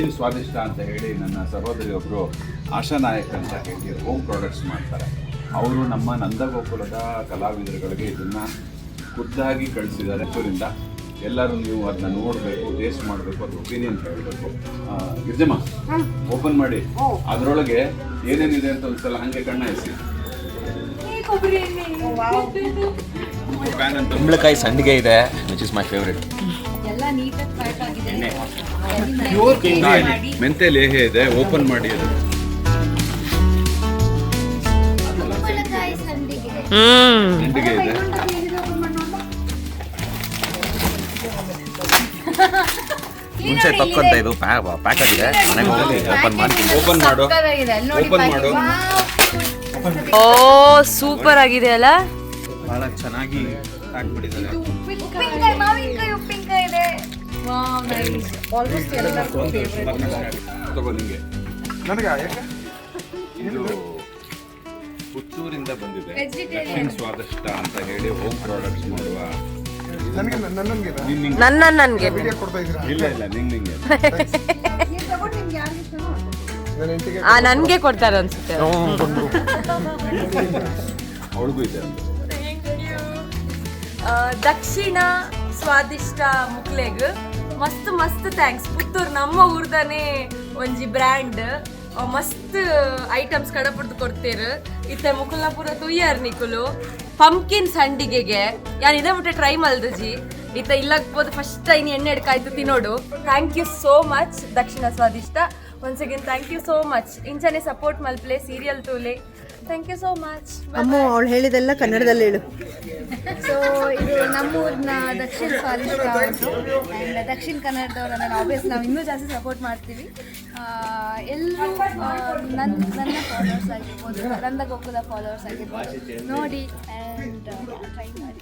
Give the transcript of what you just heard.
ದಕ್ಷಿಣ ಸ್ವಾದಿಷ್ಟ ಅಂತ ಹೇಳಿ ನನ್ನ ಸಹೋದರಿಯೊಬ್ಬರು ಆಶಾ ನಾಯಕ್ ಅಂತ ಹೇಳಿ ಹೋಮ್ ಪ್ರಾಡಕ್ಟ್ಸ್ ಮಾಡ್ತಾರೆ. ಅವರು ನಮ್ಮ ನಂದಗೋಕುಲದ ಕಲಾವಿದರುಗಳಿಗೆ ಇದನ್ನು ಖುದ್ದಾಗಿ ಕಳಿಸಿದ್ದಾರೆ. ಅದರಿಂದ ಎಲ್ಲರೂ ನೀವು ಅದನ್ನ ನೋಡಬೇಕು, ಟೇಸ್ಟ್ ಮಾಡಬೇಕು, ಅದು ಒಪಿನಿಯನ್ ಹೇಳಬೇಕು. ಗಿರ್ಜಮ್ಮ ಓಪನ್ ಮಾಡಿ ಅದರೊಳಗೆ ಏನೇನಿದೆ ಅಂತ ಒಂದ್ಸಲ ಹಾಗೆ ಕಣ್ಣಾಯಿಸಿ. ಕುಂಬಳಕಾಯಿ ಸಂಡಿಗೆ ಇದೆ, ವಿಚ್ ಇಸ್ ಮೈ ಫೇವ್ರೆಟ್. ಮೆಂತೆ ಲೇಹೆ ಇದೆ, ಓಪನ್ ಮಾಡಿ ಅದು. ಸಂಡಿಗೆ ಇದೆ. ಮುಂಚೆ ತಕ್ಕಂತ ಇದು ಪ್ಯಾಕ್ ಆಗಿದೆ. ಮನೆಗೆ ಹೋಗಿ ಓಪನ್ ಮಾಡಿ ಓಪನ್ ಮಾಡು, ಓಪನ್ ಮಾಡು. ಓ ಸೂಪರ್ ಆಗಿದೆ ಅಲ್ಲ, ಬಹಳ ಚೆನ್ನಾಗಿ ಹಾಕ್ಬಿಟ್ಟಿದ್ದಾರೆ. ತಗೋ ನಿಂಗೆ. ಇದು ಪುತ್ತೂರಿಂದ ಬಂದಿದೆ, ದಕ್ಷಿಣ ಸ್ವಾದಿಷ್ಟ ಅಂತ ಹೇಳಿ ಹೋಮ್ ಪ್ರಾಡಕ್ಟ್ಸ್ ಮಾಡುವ. ನನ್ಗೆ ಇಲ್ಲ ಇಲ್ಲ ನಿಂಗೆ ನನ್ಗೆ ಕೊಡ್ತಾರೆ ಅನ್ಸುತ್ತೆ. ಅವಳಿಗೂ ಇದೆ. ದಕ್ಷಿಣ ಸ್ವಾದಿಷ್ಟ ಮುಕ್ಲೆಗ್ ಮಸ್ತ್ ಮಸ್ತ್ ಥ್ಯಾಂಕ್ಸ್. ಪುತ್ತೂರು ನಮ್ಮ ಊರ್ದಾನೆ ಒಂಜಿ ಬ್ರ್ಯಾಂಡ್ ಮಸ್ತ್ ಐಟಮ್ಸ್ ಕಡಪುಡ್ದು ಕೊಡ್ತೇರು. ಇತ್ತೆ ಮುಕುಲ್ನಾಪುರ ತುಯ್ಯಾರ್ ನಿಕುಲು ಪಂಪ್ಕಿನ್ ಸಂಡಿಗೆಗೆ ಯಾನ್ ಇದೇ ಮುಟ್ಟೆ ಟ್ರೈ ಮಲ್ದಜಿ. ಇತ್ತ ಇಲ್ಲಕ್ಬೋದು ಫಸ್ಟ್ ಟೈಮ್ ಎಣ್ಣೆ ಎಡ್ಕಾಯ್ತು ತಿನ್ನೋಡು. ಥ್ಯಾಂಕ್ ಯು ಸೋ ಮಚ್ ದಕ್ಷಿಣ ಸ್ವಾದಿಷ್ಟ. Once again thank you so much. ಇಂಚನೆ ಸಪೋರ್ಟ್ ಮಲ್ಪ್ಲೆ ಸೀರಿಯಲ್ ತೂಲೆ. Thank you so much. ಅಮ್ಮ ಅವಳು ಹೇಳಿದೆಲ್ಲ ಕನ್ನಡದಲ್ಲಿ ಹೇಳು. ಸೊ ಇದು ನಮ್ಮೂರಿನ ದಕ್ಷಿಣ ಸ್ವಾದಿಷ್ಟ ಆಯಿತು. ಆ್ಯಂಡ್ ದಕ್ಷಿಣ ಕನ್ನಡದವ್ರನ್ನ ಆಬ್ವಿಯಸ್ ನಾವು ಇನ್ನೂ ಜಾಸ್ತಿ ಸಪೋರ್ಟ್ ಮಾಡ್ತೀವಿ. ಎಲ್ಲರೂ ನನ್ನ ಫಾಲೋವರ್ಸ್ ಆಗಿರ್ಬೋದು, ನಂದಗೋಕುಲ ಫಾಲೋವರ್ಸ್ ಆಗಿರ್ಬೋದು, ನೋಡಿ ಆ್ಯಂಡ್ ಟ್ರೈ ಮಾಡಿ.